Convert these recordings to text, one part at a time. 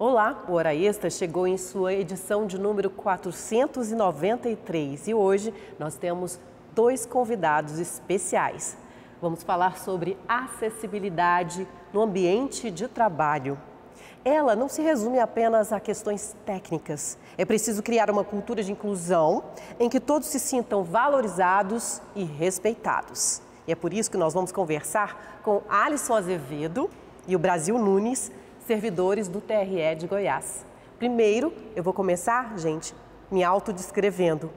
Olá, o Hora Extra chegou em sua edição de número 493 e hoje nós temos dois convidados especiais. Vamos falar sobre acessibilidade no ambiente de trabalho. Ela não se resume apenas a questões técnicas. É preciso criar uma cultura de inclusão em que todos se sintam valorizados e respeitados. E é por isso que nós vamos conversar com Alisson Azevedo e o Brasil Nunes, servidores do TRE de Goiás. Primeiro, eu vou começar, gente, me autodescrevendo.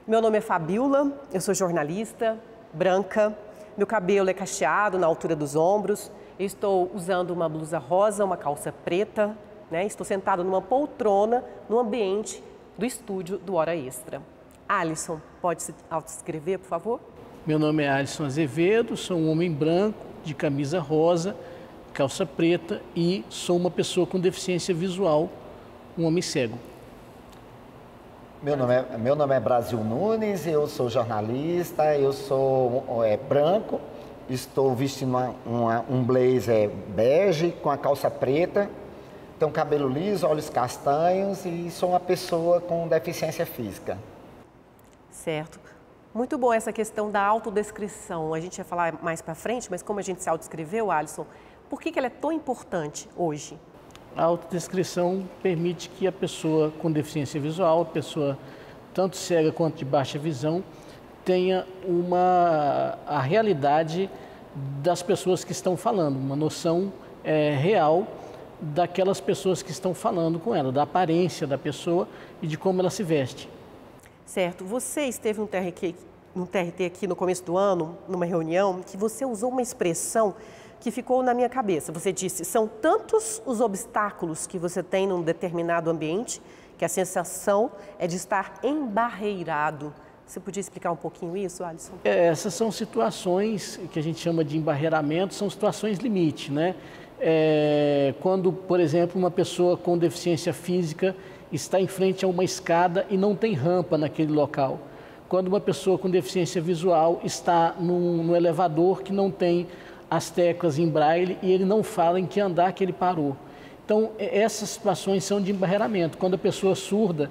Meu nome é Fabiola, eu sou jornalista, branca, meu cabelo é cacheado na altura dos ombros, eu estou usando uma blusa rosa, uma calça preta, estou sentada numa poltrona no ambiente do estúdio do Hora Extra. Alisson, pode se autodescrever, por favor? Meu nome é Alisson Azevedo, sou um homem branco, de camisa rosa, calça preta e sou uma pessoa com deficiência visual, um homem cego. Meu nome é Brasil Nunes, eu sou jornalista, eu sou branco, estou vestindo um blazer bege com a calça preta, tenho cabelo liso, olhos castanhos e sou uma pessoa com deficiência física. Certo. Muito bom essa questão da autodescrição. A gente vai falar mais para frente, mas como a gente se autodescreveu, Alisson, por que ela é tão importante hoje? A autodescrição permite que a pessoa com deficiência visual, a pessoa tanto cega quanto de baixa visão, tenha a realidade das pessoas que estão falando, uma noção real daquelas pessoas que estão falando com ela, da aparência da pessoa e de como ela se veste. Certo. Você esteve no TRT aqui no começo do ano, numa reunião, que você usou uma expressão que ficou na minha cabeça. Você disse, são tantos os obstáculos que você tem num determinado ambiente que a sensação é de estar embarreirado. Você podia explicar um pouquinho isso, Alisson? Essas são situações que a gente chama de embarreiramento, são situações limite, né? Quando, por exemplo, uma pessoa com deficiência física está em frente a uma escada e não tem rampa naquele local. Quando uma pessoa com deficiência visual está no elevador que não tem as teclas em braille e ele não fala em que andar que ele parou. Então, essas situações são de embarreiramento. Quando a pessoa surda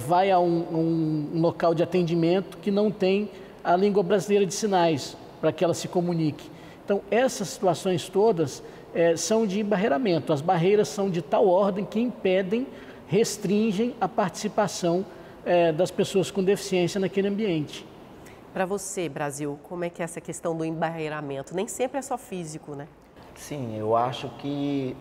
vai a um local de atendimento que não tem a língua brasileira de sinais para que ela se comunique. Então, essas situações todas são de embarreiramento. As barreiras são de tal ordem que impedem, restringem a participação das pessoas com deficiência naquele ambiente. Para você, Brasil, como é que é essa questão do embarreiramento? Nem sempre é só físico, né? Sim, eu acho que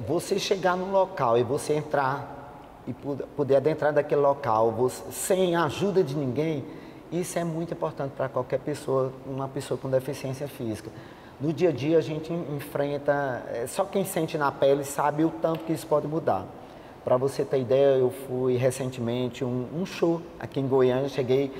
você chegar num local e você entrar e poder adentrar daquele local sem a ajuda de ninguém, isso é muito importante para qualquer pessoa, uma pessoa com deficiência física. No dia a dia a gente enfrenta, só quem sente na pele sabe o tanto que isso pode mudar. Para você ter ideia, eu fui recentemente um show aqui em Goiânia, cheguei,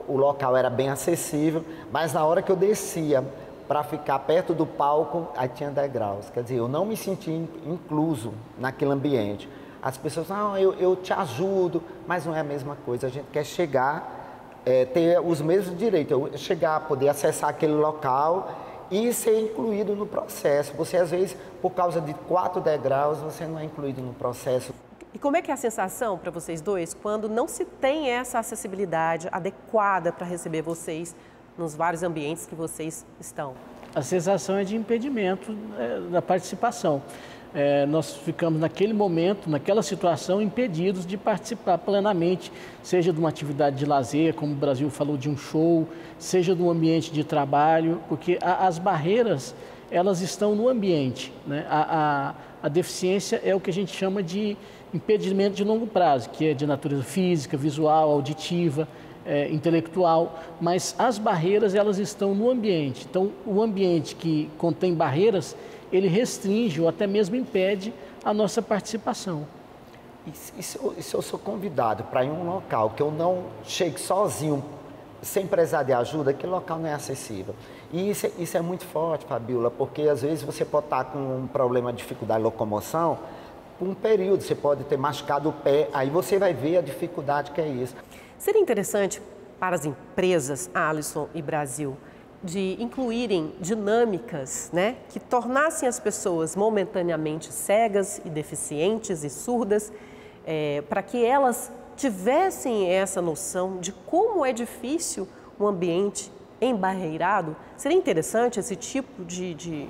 o local era bem acessível, mas na hora que eu descia para ficar perto do palco, aí tinha degraus. Quer dizer, eu não me senti incluso naquele ambiente. As pessoas, não, eu te ajudo, mas não é a mesma coisa. A gente quer chegar, ter os mesmos direitos, chegar, poder acessar aquele local e ser incluído no processo. Você, às vezes, por causa de 4 degraus, você não é incluído no processo. E como é que é a sensação para vocês dois quando não se tem essa acessibilidade adequada para receber vocês nos vários ambientes que vocês estão? A sensação é de impedimento da participação. Nós ficamos naquele momento, naquela situação, impedidos de participar plenamente, seja de uma atividade de lazer, como o Brasil falou, de um show, seja de um ambiente de trabalho, porque as barreiras, elas estão no ambiente, né? A deficiência é o que a gente chama de impedimento de longo prazo, que é de natureza física, visual, auditiva, intelectual, mas as barreiras, elas estão no ambiente. Então, o ambiente que contém barreiras, ele restringe ou até mesmo impede a nossa participação. E se eu sou convidado para ir em um local que eu não chegue sozinho, sem precisar de ajuda, aquele local não é acessível. E isso é muito forte, Fabiola, porque às vezes você pode estar com um problema de dificuldade de locomoção por um período, você pode ter machucado o pé, aí você vai ver a dificuldade que é isso. Seria interessante para as empresas, Alisson e Brasil, de incluírem dinâmicas, né, que tornassem as pessoas momentaneamente cegas e deficientes e surdas, para que elas tivessem essa noção de como é difícil um ambiente embarreirado? Seria interessante esse tipo de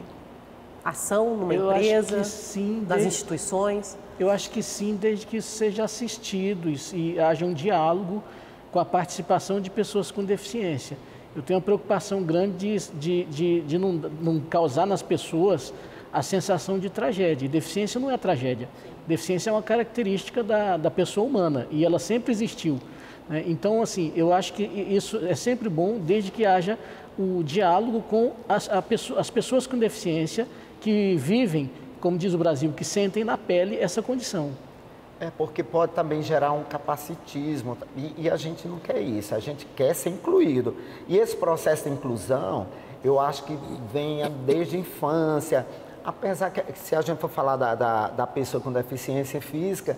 ação numa empresa, sim, nas instituições? Eu acho que sim, desde que isso seja assistido e haja um diálogo com a participação de pessoas com deficiência. Eu tenho uma preocupação grande de não causar nas pessoas a sensação de tragédia. E deficiência não é tragédia. Deficiência é uma característica da pessoa humana e ela sempre existiu, né? Então, assim, eu acho que isso é sempre bom desde que haja o diálogo com as pessoas com deficiência que vivem, como diz o Brasil, que sentem na pele essa condição. Porque pode também gerar um capacitismo e a gente não quer isso, a gente quer ser incluído. E esse processo de inclusão, eu acho que venha desde a infância, apesar que se a gente for falar da pessoa com deficiência física,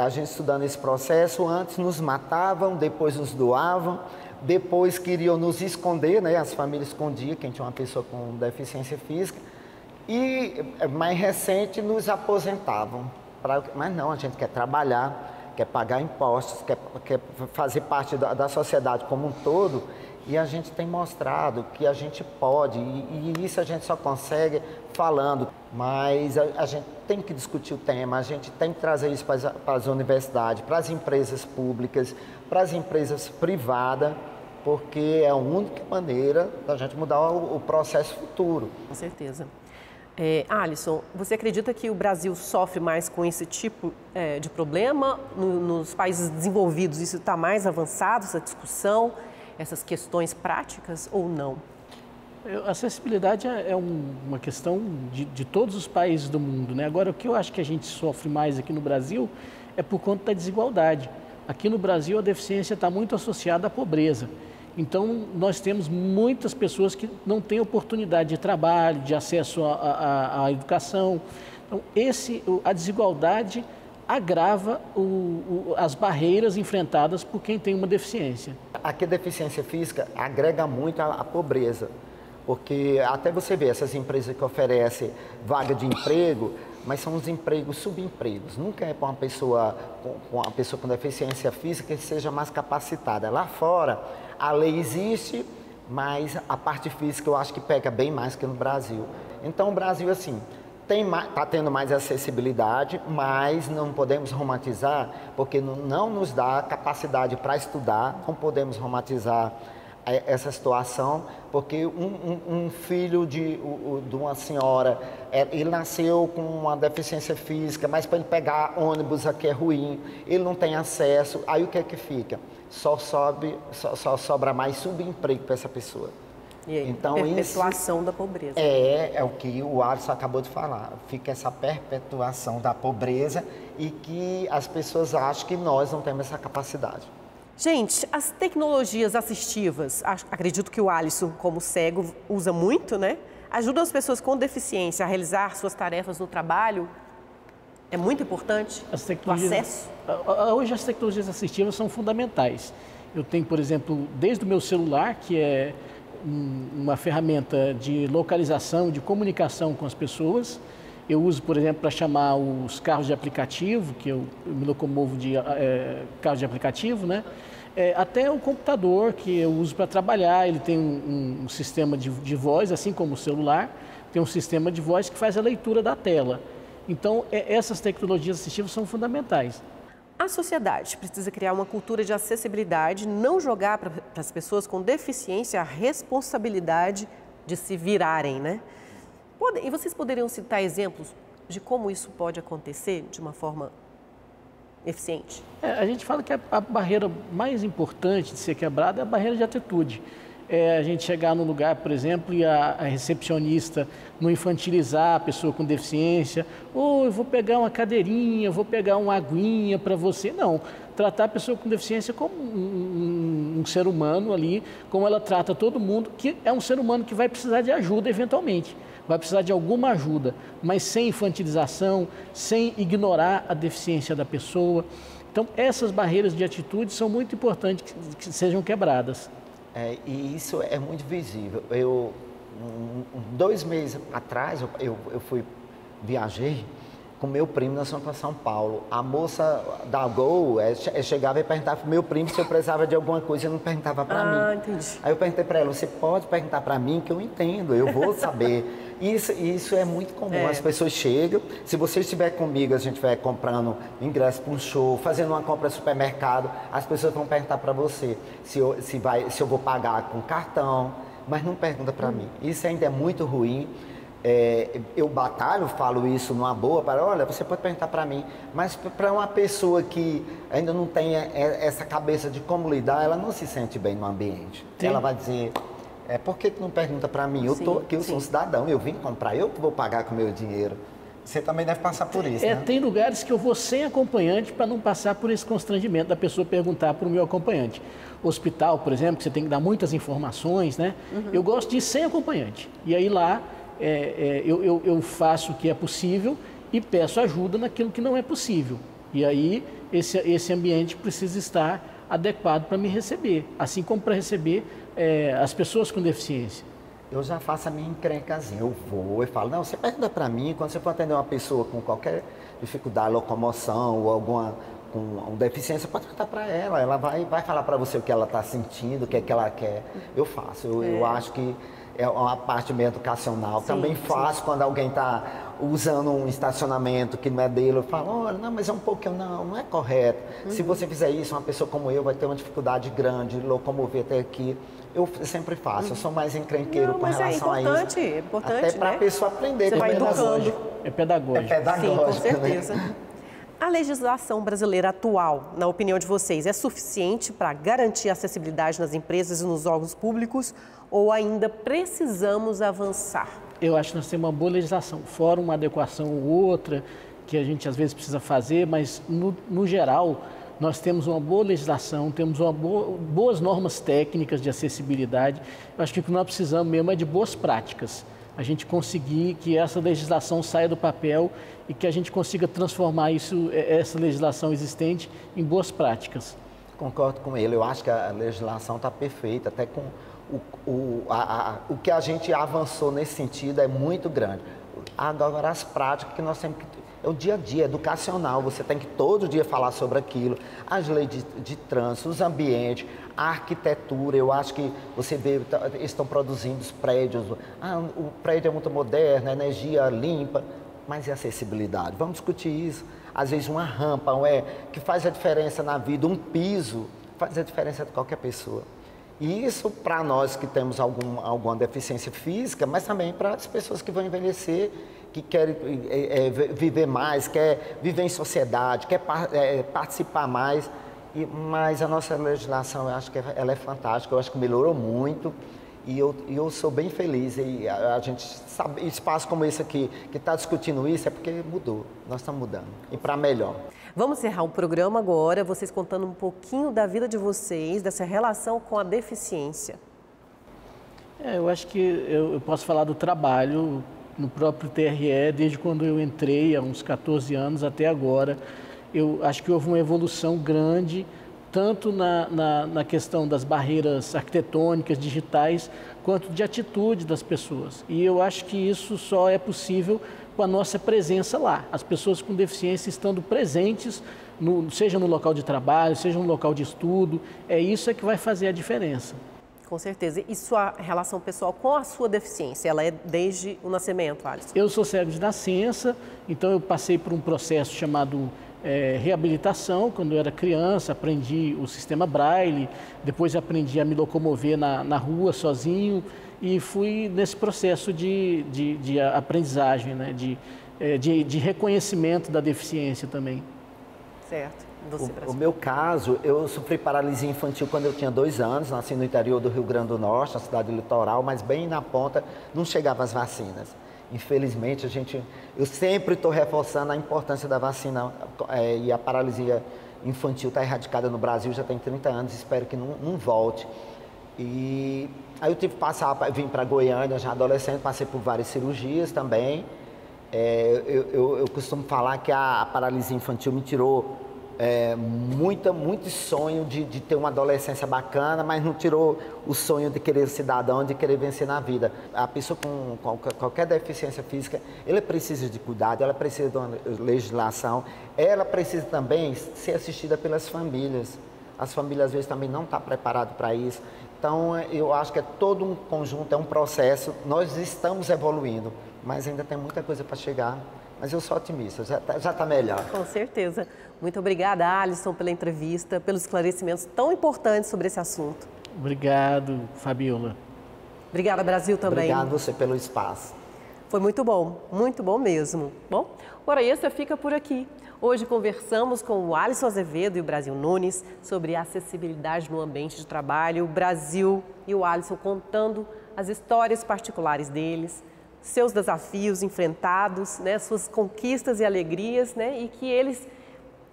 a gente estudando esse processo, antes nos matavam, depois nos doavam, depois queriam nos esconder, né? As famílias escondiam quem tinha uma pessoa com deficiência física, e mais recente nos aposentavam. Mas não, a gente quer trabalhar, quer pagar impostos, quer fazer parte da sociedade como um todo, e a gente tem mostrado que a gente pode, e isso a gente só consegue falando, mas a gente tem que discutir o tema, a gente tem que trazer isso para as universidades, para as empresas públicas, para as empresas privadas, porque é a única maneira da gente mudar o processo futuro. Com certeza. Alisson, você acredita que o Brasil sofre mais com esse tipo de problema? Nos países desenvolvidos isso está mais avançado, essa discussão, essas questões práticas ou não? A acessibilidade é uma questão de todos os países do mundo, né? Agora, o que eu acho que a gente sofre mais aqui no Brasil é por conta da desigualdade. Aqui no Brasil, a deficiência está muito associada à pobreza. Então, nós temos muitas pessoas que não têm oportunidade de trabalho, de acesso à educação. Então, a desigualdade agrava as barreiras enfrentadas por quem tem uma deficiência. Aqui a deficiência física agrega muito a pobreza, porque até você vê essas empresas que oferecem vaga de emprego, mas são os empregos subempregos. Nunca é para uma pessoa com deficiência física que seja mais capacitada. Lá fora, a lei existe, mas a parte física eu acho que pega bem mais que no Brasil. Então, o Brasil, assim, está tendo mais acessibilidade, mas não podemos romantizar, porque não nos dá capacidade para estudar, não podemos romantizar essa situação, porque um filho de uma senhora, ele nasceu com uma deficiência física, mas para ele pegar ônibus aqui é ruim, ele não tem acesso, aí o que é que fica? Só sobra mais subemprego para essa pessoa. E aí, então, perpetuação da pobreza. É o que o Alisson acabou de falar. Fica essa perpetuação da pobreza e que as pessoas acham que nós não temos essa capacidade. Gente, as tecnologias assistivas, acredito que o Alisson, como cego, usa muito, né? Ajudam as pessoas com deficiência a realizar suas tarefas no trabalho. É muito importante o acesso. Hoje as tecnologias assistivas são fundamentais. Eu tenho, por exemplo, desde o meu celular, que é uma ferramenta de localização, de comunicação com as pessoas. Eu uso, por exemplo, para chamar os carros de aplicativo, que eu me locomovo de carros de aplicativo, né? Até o computador, que eu uso para trabalhar, ele tem um sistema de voz, assim como o celular, tem um sistema de voz que faz a leitura da tela. Então, essas tecnologias assistivas são fundamentais. A sociedade precisa criar uma cultura de acessibilidade, não jogar para as pessoas com deficiência a responsabilidade de se virarem, né? E vocês poderiam citar exemplos de como isso pode acontecer de uma forma eficiente? A gente fala que a barreira mais importante de ser quebrada é a barreira de atitude. A gente chegar num lugar, por exemplo, e a recepcionista não infantilizar a pessoa com deficiência, ou eu vou pegar uma cadeirinha, vou pegar uma aguinha para você. Não, tratar a pessoa com deficiência como um ser humano ali, como ela trata todo mundo, que é um ser humano que vai precisar de ajuda eventualmente, vai precisar de alguma ajuda, mas sem infantilização, sem ignorar a deficiência da pessoa. Então, essas barreiras de atitude são muito importantes que sejam quebradas. E isso é muito visível. 2 meses atrás, eu viajei com meu primo, nós fomos para São Paulo. A moça da Gol chegava e perguntava para o meu primo se eu precisava de alguma coisa e não perguntava para mim. Entendi. Aí eu perguntei para ela, você pode perguntar para mim que eu entendo, eu vou saber. Isso é muito comum, as pessoas chegam, se você estiver comigo, a gente vai comprando ingresso para um show, fazendo uma compra no supermercado, as pessoas vão perguntar para você se eu vou pagar com cartão, mas não pergunta para mim. Isso ainda é muito ruim. Eu batalho, falo isso numa boa, olha, você pode perguntar para mim, mas para uma pessoa que ainda não tem essa cabeça de como lidar, ela não se sente bem no ambiente. Sim. Ela vai dizer, por que não pergunta para mim? Eu tô aqui, eu sou um cidadão, eu vim comprar, eu que vou pagar com o meu dinheiro. Você também deve passar por isso, né? Tem lugares que eu vou sem acompanhante para não passar por esse constrangimento da pessoa perguntar para o meu acompanhante. Hospital, por exemplo, que você tem que dar muitas informações, né? Eu gosto de ir sem acompanhante. E aí lá eu faço o que é possível e peço ajuda naquilo que não é possível. E aí esse ambiente precisa estar adequado para me receber, assim como para receber as pessoas com deficiência. Eu já faço a minha encrencazinha, eu vou e falo, não, você pergunta para mim, quando você for atender uma pessoa com qualquer dificuldade, locomoção ou alguma com deficiência, pode perguntar para ela vai falar para você o que ela está sentindo, o que é que ela quer. Eu faço, eu acho que é uma parte meio educacional. Também faço quando alguém está usando um estacionamento que não é dele, eu falo, olha, não, mas é um pouquinho, não é correto. Se você fizer isso, uma pessoa como eu vai ter uma dificuldade grande de locomover até aqui. Eu sempre faço, eu sou mais encrenqueiro com relação a isso. É importante, até para a pessoa aprender. Você vai educando. É pedagógico. Sim, com certeza. A legislação brasileira atual, na opinião de vocês, é suficiente para garantir a acessibilidade nas empresas e nos órgãos públicos ou ainda precisamos avançar? Eu acho que nós temos uma boa legislação, fora uma adequação ou outra que a gente às vezes precisa fazer, mas no geral nós temos uma boa legislação, temos boas normas técnicas de acessibilidade. Eu acho que o que nós precisamos mesmo é de boas práticas. A gente conseguir que essa legislação saia do papel e que a gente consiga transformar essa legislação existente em boas práticas. Concordo com ele, eu acho que a legislação está perfeita, até com o que a gente avançou nesse sentido é muito grande. Agora as práticas que nós temos que... É o dia a dia, educacional, você tem que todo dia falar sobre aquilo, as leis de trânsito, os ambientes, a arquitetura, eu acho que você vê, estão produzindo os prédios, o prédio é muito moderno, a energia limpa, mas e a acessibilidade? Vamos discutir isso. Às vezes uma rampa, que faz a diferença na vida, um piso, faz a diferença de qualquer pessoa. E isso para nós que temos alguma deficiência física, mas também para as pessoas que vão envelhecer, que querem viver mais, quer viver em sociedade, quer participar mais. Mas a nossa legislação, eu acho que ela é fantástica, eu acho que melhorou muito e eu sou bem feliz. E a gente sabe, espaço como esse aqui, que está discutindo isso, é porque mudou, nós estamos mudando, e para melhor. Vamos encerrar o programa agora, vocês contando um pouquinho da vida de vocês, dessa relação com a deficiência. Eu acho que eu posso falar do trabalho no próprio TRE, desde quando eu entrei, há uns 14 anos até agora. Eu acho que houve uma evolução grande, tanto na questão das barreiras arquitetônicas, digitais, quanto de atitude das pessoas. E eu acho que isso só é possível com a nossa presença lá. As pessoas com deficiência estando presentes, seja no local de trabalho, seja no local de estudo, isso que vai fazer a diferença. Com certeza. E sua relação pessoal com a sua deficiência, ela é desde o nascimento, Alisson? Eu sou cego de nascença, então eu passei por um processo chamado reabilitação. Quando eu era criança, aprendi o sistema Braille, depois aprendi a me locomover na rua sozinho e fui nesse processo de aprendizagem, né? de reconhecimento da deficiência também. Certo. O meu caso, eu sofri paralisia infantil quando eu tinha 2 anos, nasci no interior do Rio Grande do Norte, na cidade litoral, mas bem na ponta, não chegavam as vacinas. Infelizmente, eu sempre estou reforçando a importância da vacina e a paralisia infantil está erradicada no Brasil, já tem 30 anos, espero que não volte. E aí eu tive que vim para Goiânia já adolescente, passei por várias cirurgias também. Eu costumo falar que a paralisia infantil me tirou muito sonho de ter uma adolescência bacana, mas não tirou o sonho de querer cidadão, de querer vencer na vida. A pessoa com qualquer deficiência física, ela precisa de cuidado, ela precisa de uma legislação, ela precisa também ser assistida pelas famílias. As famílias às vezes também não estão preparadas para isso. Então eu acho que é todo um conjunto, é um processo, nós estamos evoluindo, mas ainda tem muita coisa para chegar. Mas eu sou otimista, já tá melhor. Com certeza. Muito obrigada, Alisson, pela entrevista, pelos esclarecimentos tão importantes sobre esse assunto. Obrigado, Fabiola. Obrigada, Brasil, também. Obrigado você pelo espaço. Foi muito bom mesmo. Bom, Hora Extra fica por aqui. Hoje conversamos com o Alisson Azevedo e o Brasil Nunes sobre acessibilidade no ambiente de trabalho. O Brasil e o Alisson contando as histórias particulares deles, seus desafios enfrentados, né, suas conquistas e alegrias, né, e que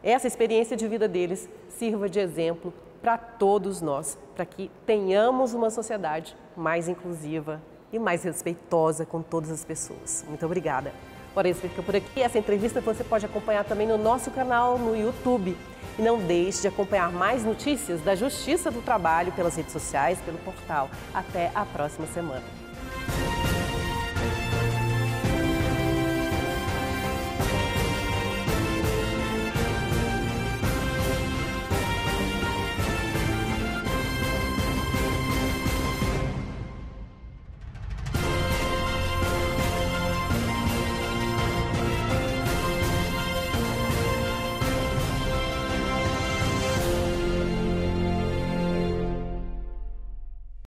essa experiência de vida deles sirva de exemplo para todos nós, para que tenhamos uma sociedade mais inclusiva e mais respeitosa com todas as pessoas. Muito obrigada. Hora Extra fica por aqui. Essa entrevista você pode acompanhar também no nosso canal no YouTube. E não deixe de acompanhar mais notícias da Justiça do Trabalho pelas redes sociais, pelo portal. Até a próxima semana.